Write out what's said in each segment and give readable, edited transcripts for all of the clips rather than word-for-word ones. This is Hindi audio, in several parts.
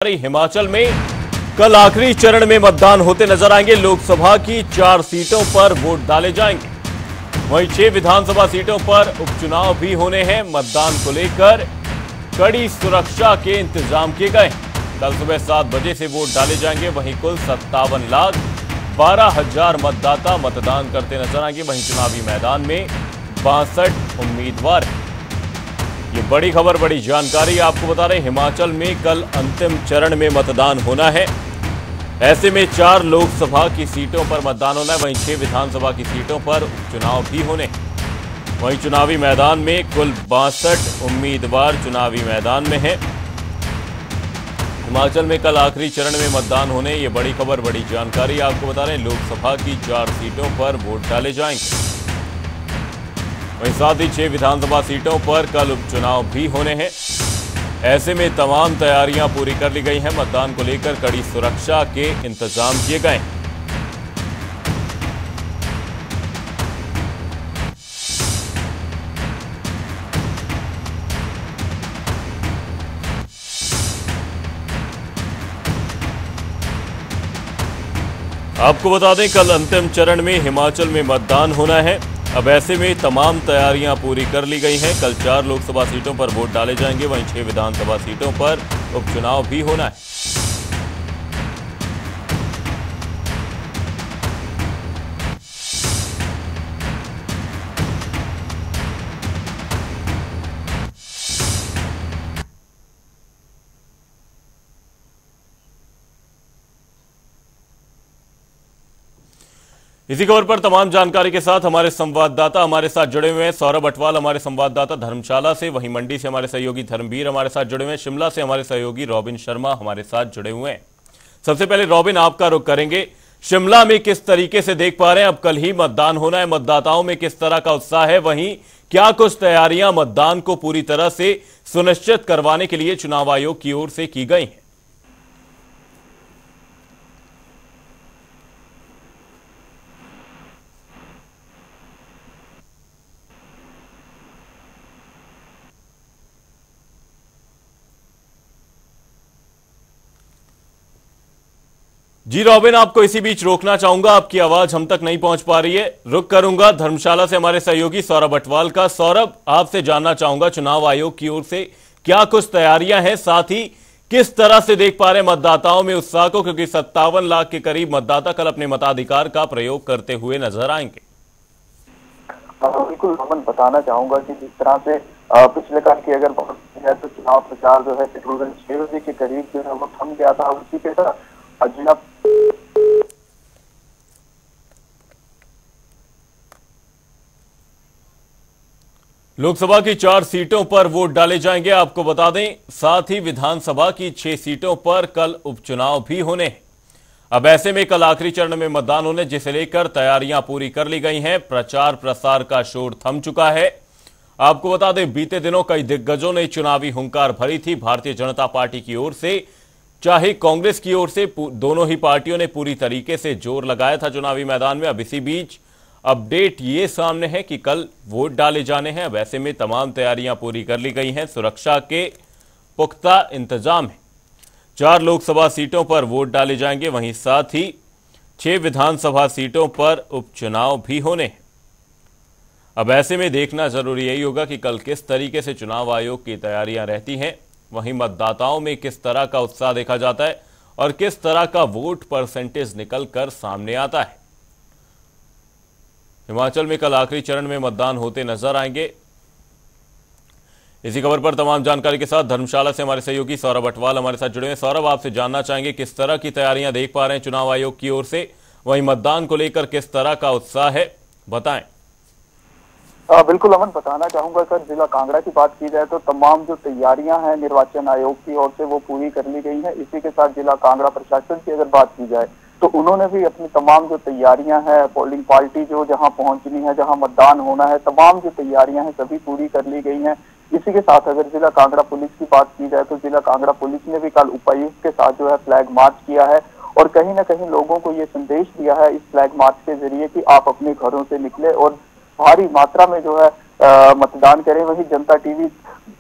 हिमाचल में कल आखिरी चरण में मतदान होते नजर आएंगे। लोकसभा की 4 सीटों पर वोट डाले जाएंगे। वहीं 6 विधानसभा सीटों पर उपचुनाव भी होने हैं। मतदान को लेकर कड़ी सुरक्षा के इंतजाम किए गए हैं। कल सुबह 7 बजे से वोट डाले जाएंगे। वहीं कुल 57,12,000 मतदाता मतदान करते नजर आएंगे। वहीं चुनावी मैदान में 62 उम्मीदवार हैं। ये बड़ी खबर, बड़ी जानकारी आपको बता रहे हैं। हिमाचल में कल अंतिम चरण में मतदान होना है। ऐसे में 4 लोकसभा की सीटों पर मतदान होना है। वहीं 6 विधानसभा की सीटों पर उपचुनाव भी होने हैं। वहीं चुनावी मैदान में कुल 62 उम्मीदवार चुनावी मैदान में हैं। हिमाचल में कल आखिरी चरण में मतदान होने, ये बड़ी खबर, बड़ी जानकारी आपको बता रहे हैं। लोकसभा की 4 सीटों पर वोट डाले जाएंगे। वहीं साथ ही 6 विधानसभा सीटों पर कल उपचुनाव भी होने हैं। ऐसे में तमाम तैयारियां पूरी कर ली गई हैं। मतदान को लेकर कड़ी सुरक्षा के इंतजाम किए गए हैं। आपको बता दें, कल अंतिम चरण में हिमाचल में मतदान होना है। अब ऐसे में तमाम तैयारियां पूरी कर ली गई हैं। कल 4 लोकसभा सीटों पर वोट डाले जाएंगे। वहीं 6 विधानसभा सीटों पर उपचुनाव भी होना है। इसी खबर पर तमाम जानकारी के साथ हमारे संवाददाता हमारे साथ जुड़े हुए हैं। सौरभ अटवाल हमारे संवाददाता धर्मशाला से, वहीं मंडी से हमारे सहयोगी धर्मवीर हमारे साथ जुड़े हुए हैं, शिमला से हमारे सहयोगी रॉबिन शर्मा हमारे साथ जुड़े हुए हैं। सबसे पहले रॉबिन, आपका रुख करेंगे। शिमला में किस तरीके से देख पा रहे हैं, अब कल ही मतदान होना है, मतदाताओं में किस तरह का उत्साह है, वहीं क्या कुछ तैयारियां मतदान को पूरी तरह से सुनिश्चित करवाने के लिए चुनाव आयोग की ओर से की गई हैं? जी रॉबिन, आपको इसी बीच रोकना चाहूंगा, आपकी आवाज हम तक नहीं पहुंच पा रही है। रुक करूंगा धर्मशाला से हमारे सहयोगी सौरभ अटवाल का। सौरभ, आपसे जानना चाहूंगा चुनाव आयोग की ओर से क्या कुछ तैयारियां हैं, साथ ही किस तरह से देख पा रहे हैं मतदाताओं में उत्साह को, क्योंकि 57 लाख के करीब मतदाता कल अपने मताधिकार का प्रयोग करते हुए नजर आएंगे। बिल्कुल रमन, बताना चाहूंगा कि जिस तरह से पिछले काल की अगर बात की जाए तो चुनाव प्रचार जो है तकरीबन 6 बजे के करीब जो है वो थम गया था। उसी के साथ जिला लोकसभा की 4 सीटों पर वोट डाले जाएंगे। आपको बता दें, साथ ही विधानसभा की 6 सीटों पर कल उपचुनाव भी होने हैं। अब ऐसे में कल आखिरी चरण में मतदान होने, जिसे लेकर तैयारियां पूरी कर ली गई हैं। प्रचार प्रसार का शोर थम चुका है। आपको बता दें, बीते दिनों कई दिग्गजों ने चुनावी हुंकार भरी थी भारतीय जनता पार्टी की ओर से, चाहे कांग्रेस की ओर से। दोनों ही पार्टियों ने पूरी तरीके से जोर लगाया था चुनावी मैदान में। अब इसी बीच अपडेट ये सामने है कि कल वोट डाले जाने हैं। अब ऐसे में तमाम तैयारियां पूरी कर ली गई हैं। सुरक्षा के पुख्ता इंतजाम है। 4 लोकसभा सीटों पर वोट डाले जाएंगे। वहीं साथ ही 6 विधानसभा सीटों पर उपचुनाव भी होने हैं। अब ऐसे में देखना जरूरी यही होगा कि कल किस तरीके से चुनाव आयोग की तैयारियां रहती हैं, वहीं मतदाताओं में किस तरह का उत्साह देखा जाता है और किस तरह का वोट परसेंटेज निकलकर सामने आता है। हिमाचल में कल आखिरी चरण में मतदान होते नजर आएंगे। इसी खबर पर तमाम जानकारी के साथ धर्मशाला से हमारे सहयोगी सौरभ अटवाल हमारे साथ जुड़े हैं। सौरभ, आपसे जानना चाहेंगे किस तरह की तैयारियां देख पा रहे हैं चुनाव आयोग की ओर से, वहीं मतदान को लेकर किस तरह का उत्साह है, बताएं। बिल्कुल अमन, बताना चाहूंगा सर, जिला कांगड़ा की बात की जाए तो तमाम जो तैयारियां हैं निर्वाचन आयोग की ओर से वो पूरी कर ली गई हैं। इसी के साथ जिला कांगड़ा प्रशासन की अगर बात की जाए तो उन्होंने भी अपनी तमाम जो तैयारियां हैं, पोलिंग पार्टी जो जहां पहुंचनी है, जहां मतदान होना है, तमाम जो तैयारियां हैं सभी पूरी कर ली गई हैं। इसी के साथ अगर जिला कांगड़ा पुलिस की बात की जाए तो जिला कांगड़ा पुलिस ने भी कल उपायुक्त के साथ जो है फ्लैग मार्च किया है और कहीं ना कहीं लोगों को ये संदेश दिया है इस फ्लैग मार्च के जरिए कि आप अपने घरों से निकले और भारी मात्रा में जो है मतदान करें। वहीं जनता टीवी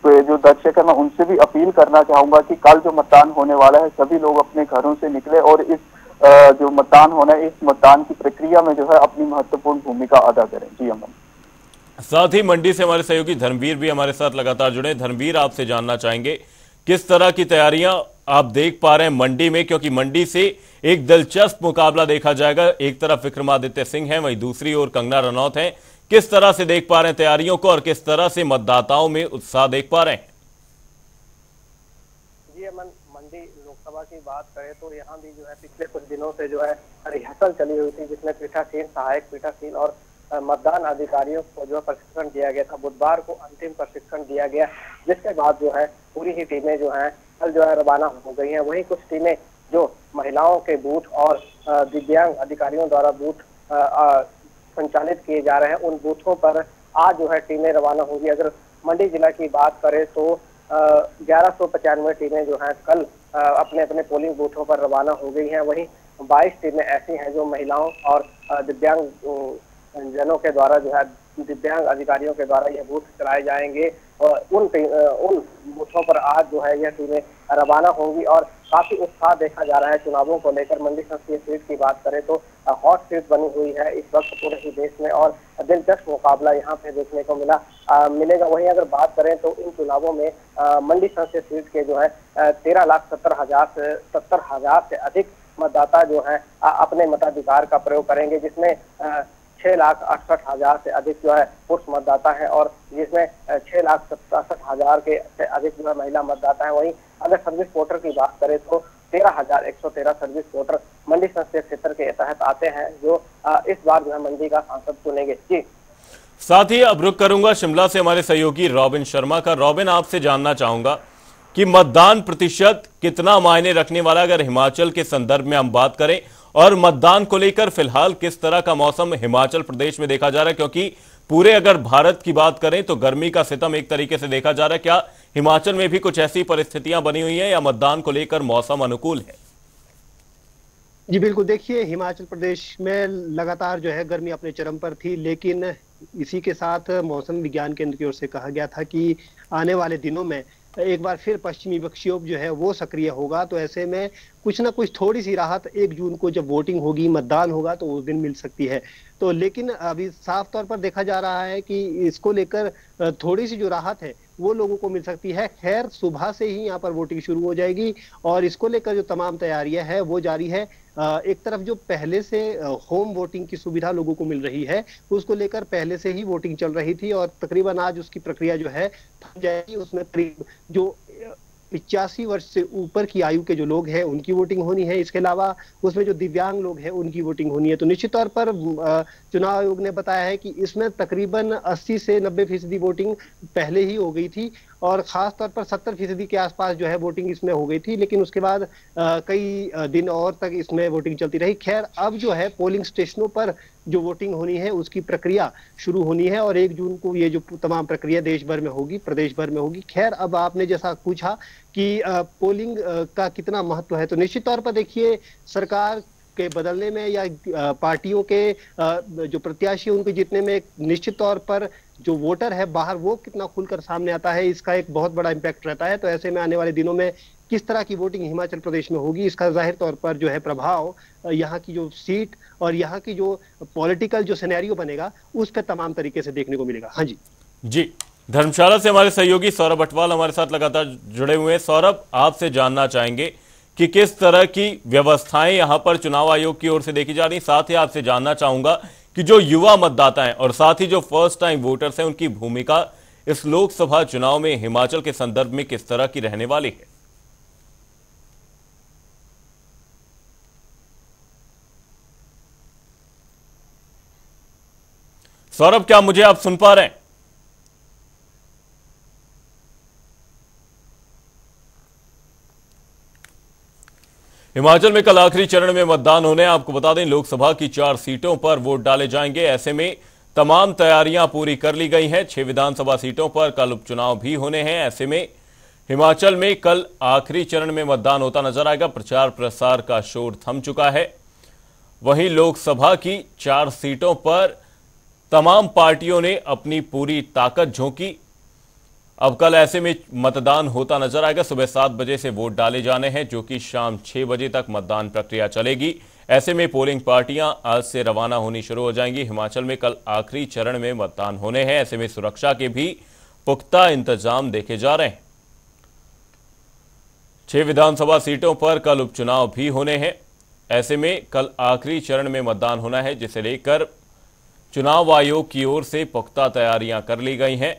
जो दर्शक है मैं उनसे भी अपील करना चाहूंगा कि कल जो मतदान होने वाला है सभी लोग अपने घरों से निकले और इस जो मतदान होना है इस मतदान की प्रक्रिया में जो है अपनी महत्वपूर्ण भूमिका अदा करें। जी अमन। साथ ही मंडी से हमारे सहयोगी धर्मवीर भी हमारे साथ लगातार जुड़े। धर्मवीर, आपसे जानना चाहेंगे किस तरह की तैयारियां आप देख पा रहे हैं मंडी में, क्योंकि मंडी से एक दिलचस्प मुकाबला देखा जाएगा। एक तरफ विक्रमादित्य सिंह हैं, वहीं दूसरी ओर कंगना रनौत हैं। किस तरह से देख पा रहे हैं तैयारियों को और किस तरह से मतदाताओं में उत्साह देख पा रहे हैं? जी अमन, मंडी लोकसभा की बात करें तो यहाँ भी जो है पिछले कुछ दिनों से जो है रिहर्सल चली हुई थी, जिसमें पीठासीन, सहायक पीठासीन और मतदान अधिकारियों को जो है प्रशिक्षण दिया गया था। बुधवार को अंतिम प्रशिक्षण दिया गया, जिसके बाद जो है पूरी ही टीमें जो है कल जो है रवाना हो गई हैं। वहीं कुछ टीमें जो महिलाओं के बूथ और दिव्यांग अधिकारियों द्वारा बूथ संचालित किए जा रहे हैं, उन बूथों पर आज जो है टीमें रवाना होंगी। अगर मंडी जिला की बात करें तो 1195 टीमें जो हैं कल अपने अपने पोलिंग बूथों पर रवाना हो गई हैं। वहीं 22 टीमें ऐसी हैं जो महिलाओं और दिव्यांग जनों के द्वारा जो है दिव्यांग अधिकारियों के द्वारा ये बूथ चलाए जाएंगे और उन बूथों पर आज जो है यह टीमें रवाना होंगी और काफी उत्साह देखा जा रहा है चुनावों को लेकर। मंडी संसदीय सीट की बात करें तो हॉट सीट बनी हुई है इस वक्त पूरे ही देश में और दिलचस्प मुकाबला यहाँ पे देखने को मिलेगा। वहीं अगर बात करें तो इन चुनावों में मंडी संसदीय सीट के जो है 13,70,000 से अधिक मतदाता जो है अपने मताधिकार का प्रयोग करेंगे, जिसमें 6,68,000 से अधिक जो है पुरुष मतदाता है और जिसमें 6,67,000 के से अधिक जो है महिला मतदाता है। वहीं अगर सर्विस वोटर की बात करें तो 13,113 सर्विस वोटर मंडी संसदीय क्षेत्र के तहत आते हैं, जो इस बार जो है मंडी का सांसद चुनेंगे। जी, साथ ही अब रुक करूंगा शिमला से हमारे सहयोगी रॉबिन शर्मा का। रॉबिन, आपसे जानना चाहूंगा कि मतदान प्रतिशत कितना मायने रखने वाला अगर हिमाचल के संदर्भ में हम बात करें, और मतदान को लेकर फिलहाल किस तरह का मौसम हिमाचल प्रदेश में देखा जा रहा है, क्योंकि पूरे अगर भारत की बात करें तो गर्मी का सितम एक तरीके से देखा जा रहा है। क्या हिमाचल में भी कुछ ऐसी परिस्थितियां बनी हुई हैं या मतदान को लेकर मौसम अनुकूल है? जी बिल्कुल, देखिए हिमाचल प्रदेश में लगातार जो है गर्मी अपने चरम पर थी, लेकिन इसी के साथ मौसम विज्ञान केंद्र की ओर से कहा गया था कि आने वाले दिनों में एक बार फिर पश्चिमी विक्षोभ जो है वो सक्रिय होगा। तो ऐसे में कुछ ना कुछ थोड़ी सी राहत 1 जून को जब वोटिंग होगी, मतदान होगा, तो उस दिन मिल सकती है। तो लेकिन अभी साफ तौर पर देखा जा रहा है कि इसको लेकर थोड़ी सी जो राहत है वो लोगों को मिल सकती है। खैर, सुबह से ही यहाँ पर वोटिंग शुरू हो जाएगी और इसको लेकर जो तमाम तैयारियां हैं वो जारी है। एक तरफ जो पहले से होम वोटिंग की सुविधा लोगों को मिल रही है, उसको लेकर पहले से ही वोटिंग चल रही थी और तकरीबन आज उसकी प्रक्रिया जो है थम जाएगी। उसमें करीब जो 85 वर्ष से ऊपर की आयु के जो लोग हैं उनकी वोटिंग होनी है। इसके अलावा उसमें जो दिव्यांग लोग हैं उनकी वोटिंग होनी है। तो निश्चित तौर पर चुनाव आयोग ने बताया है कि इसमें तकरीबन 80 से 90% वोटिंग पहले ही हो गई थी और खास तौर पर 70% के आसपास जो है वोटिंग इसमें हो गई थी, लेकिन उसके बाद कई दिन और तक इसमें वोटिंग चलती रही। खैर, अब जो है पोलिंग स्टेशनों पर जो वोटिंग होनी है उसकी प्रक्रिया शुरू होनी है और 1 जून को ये जो तमाम प्रक्रिया देश भर में होगी, प्रदेश भर में होगी। खैर, अब आपने जैसा पूछा कि पोलिंग का कितना महत्व है, तो निश्चित तौर पर देखिए सरकार के बदलने में या पार्टियों के जो प्रत्याशी उनके जीतने में निश्चित तौर पर जो वोटर है बाहर वो कितना खुलकर सामने आता है, इसका एक बहुत बड़ा इम्पैक्ट रहता है। तो ऐसे में आने वाले दिनों में किस तरह की वोटिंग हिमाचल प्रदेश में होगी, इसका जाहिर तौर पर जो है प्रभाव यहाँ की जो सीट और यहाँ की जो पॉलिटिकल जो सिनेरियो बनेगा उस पर तमाम तरीके से देखने को मिलेगा। हाँ जी। धर्मशाला से हमारे सहयोगी सौरभ अटवाल हमारे साथ लगातार जुड़े हुए हैं। सौरभ, आपसे जानना चाहेंगे कि किस तरह की व्यवस्थाएं यहां पर चुनाव आयोग की ओर से देखी जा रही। साथ ही आपसे जानना चाहूंगा कि जो युवा मतदाता हैं और साथ ही जो फर्स्ट टाइम वोटर्स हैं उनकी भूमिका इस लोकसभा चुनाव में हिमाचल के संदर्भ में किस तरह की रहने वाली है। सौरभ, क्या मुझे आप सुन पा रहे हैं? हिमाचल में कल आखिरी चरण में मतदान होने, आपको बता दें लोकसभा की 4 सीटों पर वोट डाले जाएंगे। ऐसे में तमाम तैयारियां पूरी कर ली गई हैं। 6 विधानसभा सीटों पर कल उपचुनाव भी होने हैं। ऐसे में हिमाचल में कल आखिरी चरण में मतदान होता नजर आएगा। प्रचार प्रसार का शोर थम चुका है। वहीं लोकसभा की 4 सीटों पर तमाम पार्टियों ने अपनी पूरी ताकत झोंकी। अब कल ऐसे में मतदान होता नजर आएगा। सुबह 7 बजे से वोट डाले जाने हैं, जो कि शाम 6 बजे तक मतदान प्रक्रिया चलेगी। ऐसे में पोलिंग पार्टियां आज से रवाना होनी शुरू हो जाएंगी। हिमाचल में कल आखिरी चरण में मतदान होने हैं। ऐसे में सुरक्षा के भी पुख्ता इंतजाम देखे जा रहे हैं। 6 विधानसभा सीटों पर कल उपचुनाव भी होने हैं। ऐसे में कल आखिरी चरण में मतदान होना है, जिसे लेकर चुनाव आयोग की ओर से पुख्ता तैयारियां कर ली गई हैं।